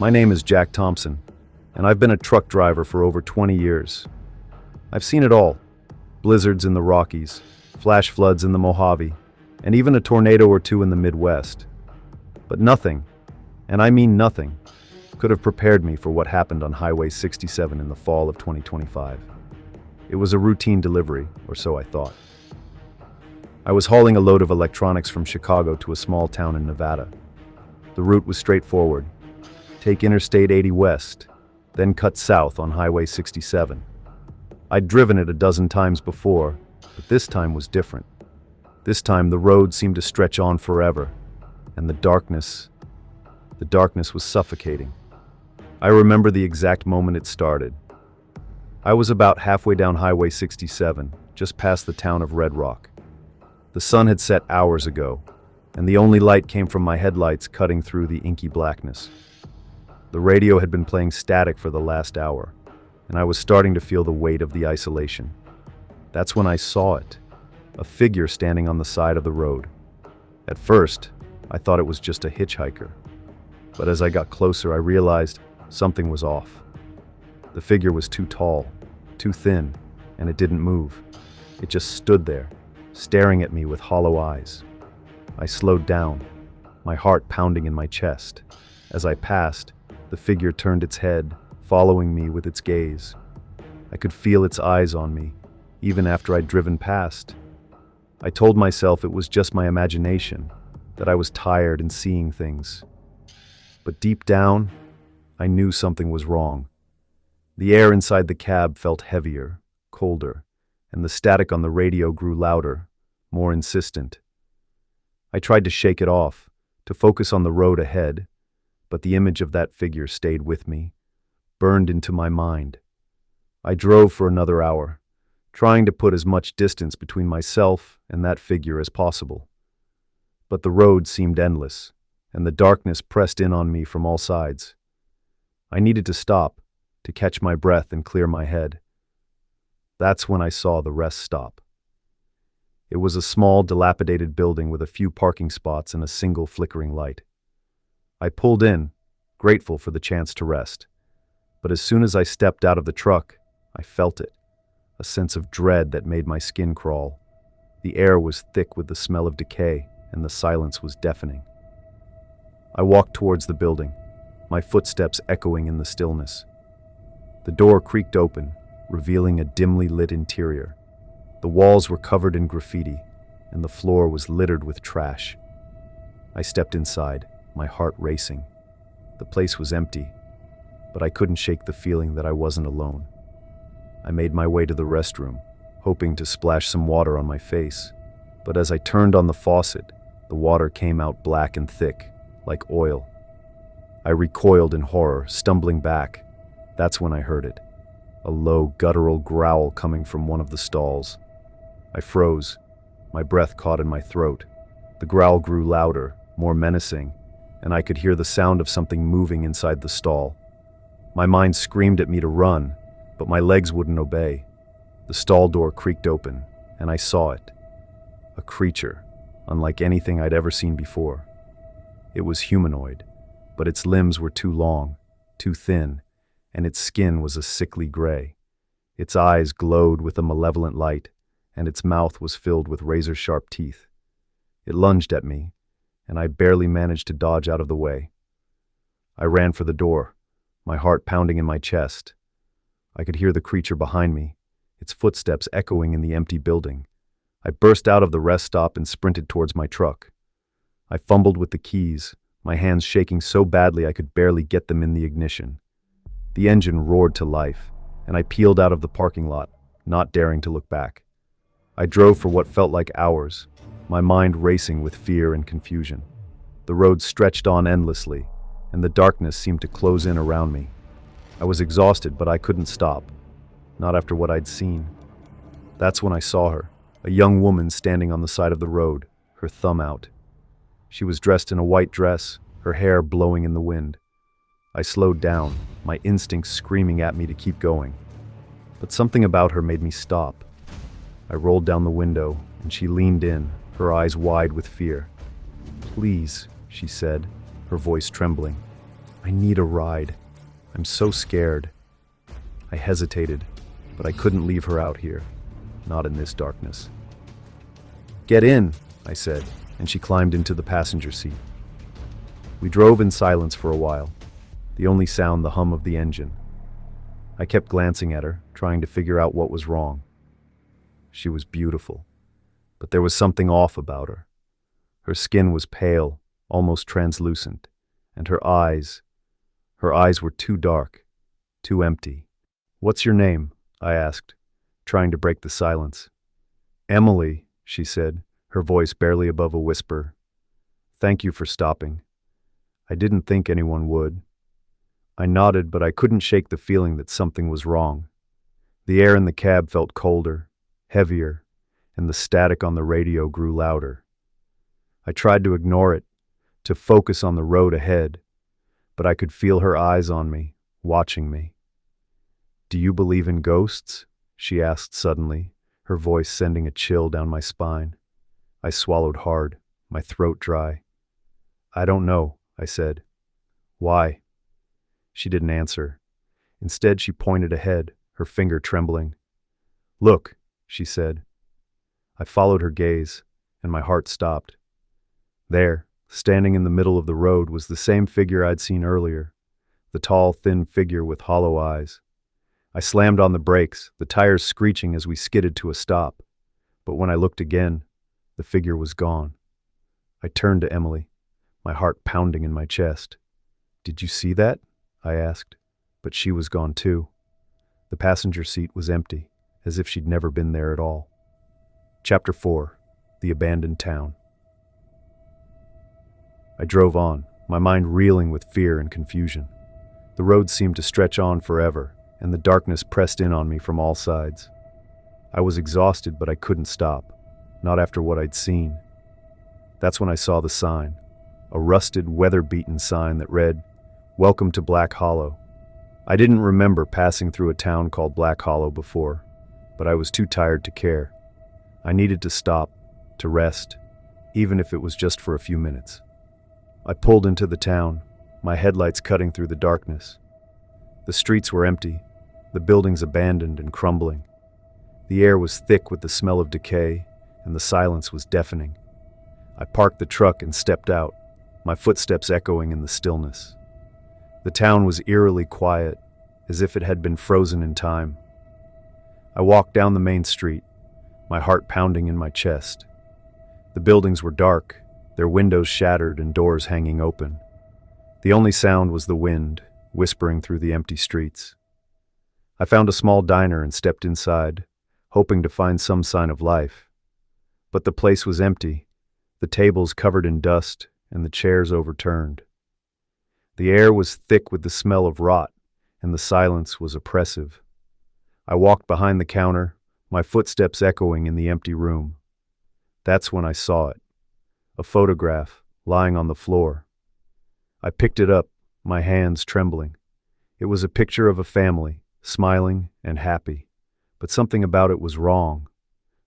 My name is Jack Thompson, and I've been a truck driver for over 20 years. I've seen it all: blizzards in the Rockies, flash floods in the Mojave, and even a tornado or two in the Midwest. But nothing, and I mean nothing, could have prepared me for what happened on Highway 67 in the fall of 2025. It was a routine delivery, or so I thought. I was hauling a load of electronics from Chicago to a small town in Nevada. The route was straightforward: take Interstate 80 west, then cut south on Highway 67. I'd driven it a dozen times before, but this time was different. This time the road seemed to stretch on forever, and the darkness was suffocating. I remember the exact moment it started. I was about halfway down Highway 67, just past the town of Red Rock. The sun had set hours ago, and the only light came from my headlights cutting through the inky blackness. The radio had been playing static for the last hour, and I was starting to feel the weight of the isolation. That's when I saw it, a figure standing on the side of the road. At first, I thought it was just a hitchhiker, but as I got closer, I realized something was off. The figure was too tall, too thin, and it didn't move. It just stood there, staring at me with hollow eyes. I slowed down, my heart pounding in my chest. As I passed, the figure turned its head, following me with its gaze. I could feel its eyes on me, even after I'd driven past. I told myself it was just my imagination, that I was tired and seeing things. But deep down, I knew something was wrong. The air inside the cab felt heavier, colder, and the static on the radio grew louder, more insistent. I tried to shake it off, to focus on the road ahead, but the image of that figure stayed with me, burned into my mind. I drove for another hour, trying to put as much distance between myself and that figure as possible. But the road seemed endless, and the darkness pressed in on me from all sides. I needed to stop, to catch my breath and clear my head. That's when I saw the rest stop. It was a small, dilapidated building with a few parking spots and a single flickering light. I pulled in, grateful for the chance to rest. But as soon as I stepped out of the truck, I felt it, a sense of dread that made my skin crawl. The air was thick with the smell of decay, and the silence was deafening. I walked towards the building, my footsteps echoing in the stillness. The door creaked open, revealing a dimly lit interior. The walls were covered in graffiti, and the floor was littered with trash. I stepped inside, my heart racing. The place was empty, but I couldn't shake the feeling that I wasn't alone. I made my way to the restroom, hoping to splash some water on my face. But as I turned on the faucet, the water came out black and thick, like oil. I recoiled in horror, stumbling back. That's when I heard it, a low, guttural growl coming from one of the stalls. I froze, my breath caught in my throat. The growl grew louder, more menacing, and I could hear the sound of something moving inside the stall. My mind screamed at me to run, but my legs wouldn't obey. The stall door creaked open, and I saw it. A creature, unlike anything I'd ever seen before. It was humanoid, but its limbs were too long, too thin, and its skin was a sickly gray. Its eyes glowed with a malevolent light, and its mouth was filled with razor-sharp teeth. It lunged at me, and I barely managed to dodge out of the way. I ran for the door, my heart pounding in my chest. I could hear the creature behind me, its footsteps echoing in the empty building. I burst out of the rest stop and sprinted towards my truck. I fumbled with the keys, my hands shaking so badly I could barely get them in the ignition. The engine roared to life, and I peeled out of the parking lot, not daring to look back. I drove for what felt like hours, my mind racing with fear and confusion. The road stretched on endlessly, and the darkness seemed to close in around me. I was exhausted, but I couldn't stop, not after what I'd seen. That's when I saw her, a young woman standing on the side of the road, her thumb out. She was dressed in a white dress, her hair blowing in the wind. I slowed down, my instincts screaming at me to keep going. But something about her made me stop. I rolled down the window, and she leaned in, her eyes wide with fear. "Please," she said, her voice trembling. I need a ride. I'm so scared. I hesitated, but I couldn't leave her out here. Not in this darkness. Get in, I said, and she climbed into the passenger seat. We drove in silence for a while, the only sound the hum of the engine. I kept glancing at her, trying to figure out what was wrong. She was beautiful, but there was something off about her. Her skin was pale, almost translucent, and her eyes were too dark, too empty. "What's your name?" I asked, trying to break the silence. "Emily," she said, her voice barely above a whisper. "Thank you for stopping. I didn't think anyone would." I nodded, but I couldn't shake the feeling that something was wrong. The air in the cab felt colder, heavier, and the static on the radio grew louder. I tried to ignore it, to focus on the road ahead, but I could feel her eyes on me, watching me. "Do you believe in ghosts?" she asked suddenly, her voice sending a chill down my spine. I swallowed hard, my throat dry. "I don't know," I said. "Why?" She didn't answer. Instead, she pointed ahead, her finger trembling. "Look," she said. I followed her gaze, and my heart stopped. There, standing in the middle of the road, was the same figure I'd seen earlier, the tall, thin figure with hollow eyes. I slammed on the brakes, the tires screeching as we skidded to a stop. But when I looked again, the figure was gone. I turned to Emily, my heart pounding in my chest. "Did you see that?" I asked, but she was gone too. The passenger seat was empty, as if she'd never been there at all. Chapter 4: The Abandoned Town. I drove on, my mind reeling with fear and confusion. The road seemed to stretch on forever, and the darkness pressed in on me from all sides. I was exhausted, but I couldn't stop, not after what I'd seen. That's when I saw the sign, a rusted, weather-beaten sign that read, "Welcome to Black Hollow." I didn't remember passing through a town called Black Hollow before, but I was too tired to care. I needed to stop, to rest, even if it was just for a few minutes. I pulled into the town, my headlights cutting through the darkness. The streets were empty, the buildings abandoned and crumbling. The air was thick with the smell of decay, and the silence was deafening. I parked the truck and stepped out, my footsteps echoing in the stillness. The town was eerily quiet, as if it had been frozen in time. I walked down the main street, my heart pounding in my chest. The buildings were dark, their windows shattered and doors hanging open. The only sound was the wind, whispering through the empty streets. I found a small diner and stepped inside, hoping to find some sign of life. But the place was empty, the tables covered in dust and the chairs overturned. The air was thick with the smell of rot, and the silence was oppressive. I walked behind the counter, my footsteps echoing in the empty room. That's when I saw it, a photograph lying on the floor. I picked it up, my hands trembling. It was a picture of a family, smiling and happy, but something about it was wrong.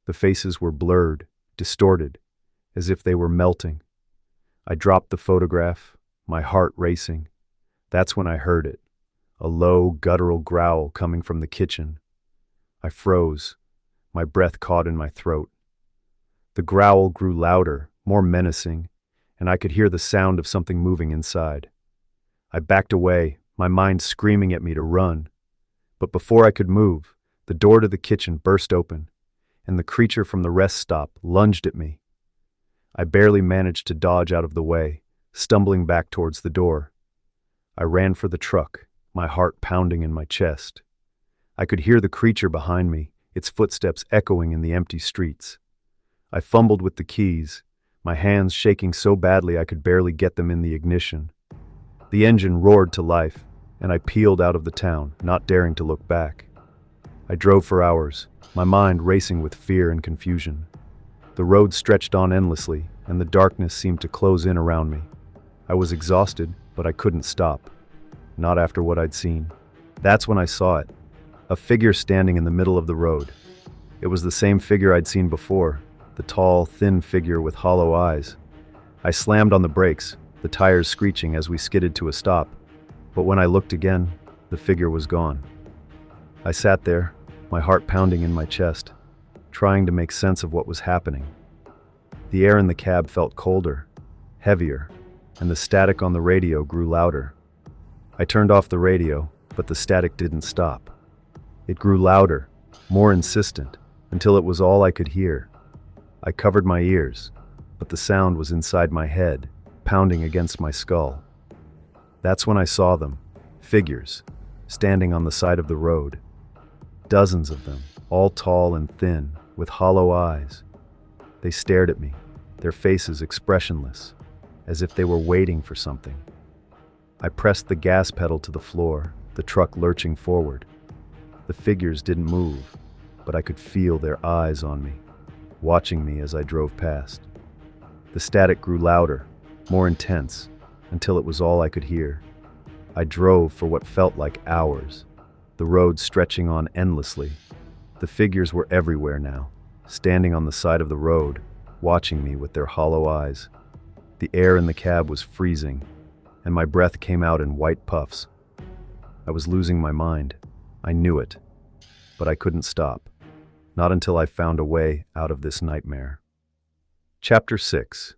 The faces were blurred, distorted, as if they were melting. I dropped the photograph, my heart racing. That's when I heard it, a low, guttural growl coming from the kitchen. I froze, my breath caught in my throat. The growl grew louder, more menacing, and I could hear the sound of something moving inside. I backed away, my mind screaming at me to run. But before I could move, the door to the kitchen burst open, and the creature from the rest stop lunged at me. I barely managed to dodge out of the way, stumbling back towards the door. I ran for the truck, my heart pounding in my chest. I could hear the creature behind me, its footsteps echoing in the empty streets. I fumbled with the keys, my hands shaking so badly I could barely get them in the ignition. The engine roared to life, and I peeled out of the town, not daring to look back. I drove for hours, my mind racing with fear and confusion. The road stretched on endlessly, and the darkness seemed to close in around me. I was exhausted, but I couldn't stop. Not after what I'd seen. That's when I saw it. A figure standing in the middle of the road. It was the same figure I'd seen before, the tall, thin figure with hollow eyes. I slammed on the brakes, the tires screeching as we skidded to a stop. But when I looked again, the figure was gone. I sat there, my heart pounding in my chest, trying to make sense of what was happening. The air in the cab felt colder, heavier, and the static on the radio grew louder. I turned off the radio, but the static didn't stop. It grew louder, more insistent, until it was all I could hear. I covered my ears, but the sound was inside my head, pounding against my skull. That's when I saw them, figures, standing on the side of the road. Dozens of them, all tall and thin, with hollow eyes. They stared at me, their faces expressionless, as if they were waiting for something. I pressed the gas pedal to the floor, the truck lurching forward. The figures didn't move, but I could feel their eyes on me, watching me as I drove past. The static grew louder, more intense, until it was all I could hear. I drove for what felt like hours, the road stretching on endlessly. The figures were everywhere now, standing on the side of the road, watching me with their hollow eyes. The air in the cab was freezing, and my breath came out in white puffs. I was losing my mind. I knew it, but I couldn't stop. Not until I found a way out of this nightmare. Chapter 6.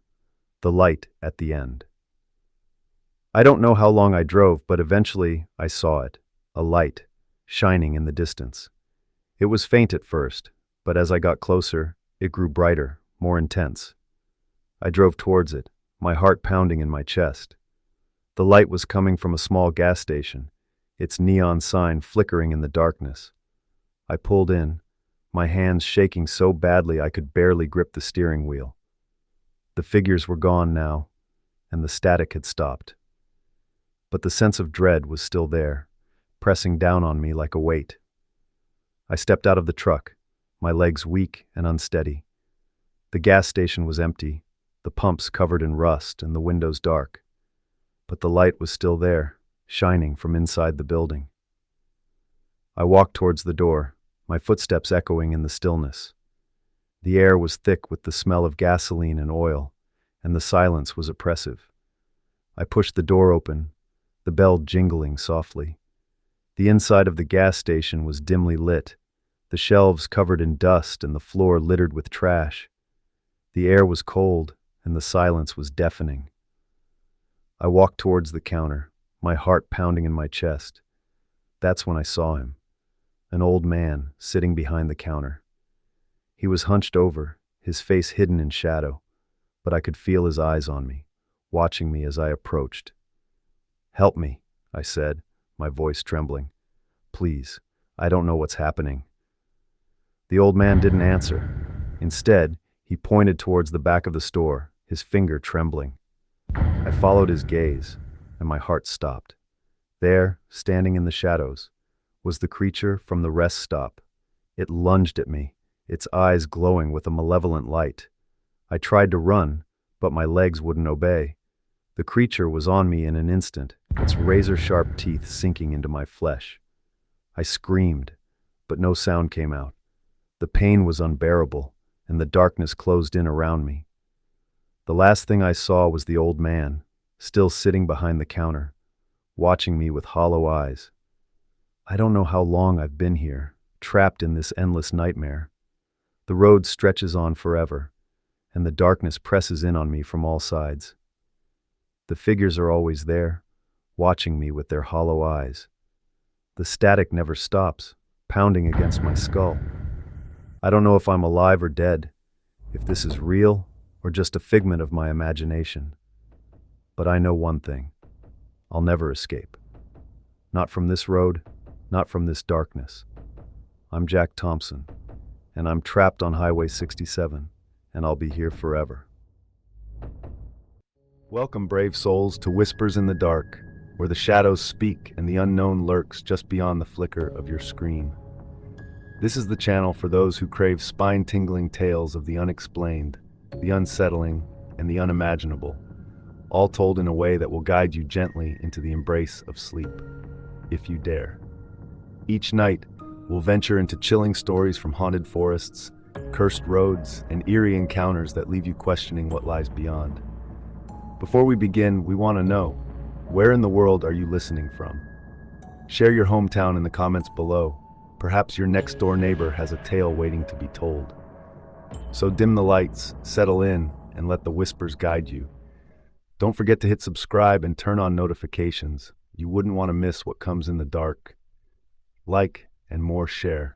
The Light at the End. I don't know how long I drove, but eventually I saw it, a light, shining in the distance. It was faint at first, but as I got closer, it grew brighter, more intense. I drove towards it, my heart pounding in my chest. The light was coming from a small gas station, its neon sign flickering in the darkness. I pulled in, my hands shaking so badly I could barely grip the steering wheel. The figures were gone now, and the static had stopped. But the sense of dread was still there, pressing down on me like a weight. I stepped out of the truck, my legs weak and unsteady. The gas station was empty, the pumps covered in rust and the windows dark. But the light was still there, shining from inside the building. I walked towards the door, my footsteps echoing in the stillness. The air was thick with the smell of gasoline and oil, and the silence was oppressive. I pushed the door open, the bell jingling softly. The inside of the gas station was dimly lit, the shelves covered in dust and the floor littered with trash. The air was cold, and the silence was deafening. I walked towards the counter, my heart pounding in my chest. That's when I saw him, an old man sitting behind the counter. He was hunched over, his face hidden in shadow, but I could feel his eyes on me, watching me as I approached. "Help me," I said, my voice trembling. "Please, I don't know what's happening." The old man didn't answer. Instead, he pointed towards the back of the store, his finger trembling. I followed his gaze, and my heart stopped. There, standing in the shadows, was the creature from the rest stop. It lunged at me, its eyes glowing with a malevolent light. I tried to run, but my legs wouldn't obey. The creature was on me in an instant, its razor-sharp teeth sinking into my flesh. I screamed, but no sound came out. The pain was unbearable, and the darkness closed in around me. The last thing I saw was the old man, still sitting behind the counter, watching me with hollow eyes. I don't know how long I've been here, trapped in this endless nightmare. The road stretches on forever, and the darkness presses in on me from all sides. The figures are always there, watching me with their hollow eyes. The static never stops, pounding against my skull. I don't know if I'm alive or dead, if this is real or just a figment of my imagination. But I know one thing: I'll never escape. Not from this road, not from this darkness. I'm Jack Thompson, and I'm trapped on Highway 67, and I'll be here forever. Welcome, brave souls, to Whispers in the Dark, where the shadows speak and the unknown lurks just beyond the flicker of your screen. This is the channel for those who crave spine-tingling tales of the unexplained, the unsettling, and the unimaginable, all told in a way that will guide you gently into the embrace of sleep, if you dare. Each night, we'll venture into chilling stories from haunted forests, cursed roads, and eerie encounters that leave you questioning what lies beyond. Before we begin, we want to know, Where in the world are you listening from? Share your hometown in the comments below. Perhaps your next door neighbor has a tale waiting to be told. So dim the lights, settle in, and let the whispers guide you. Don't forget to hit subscribe and turn on notifications. You wouldn't want to miss what comes in the dark. Like and more share.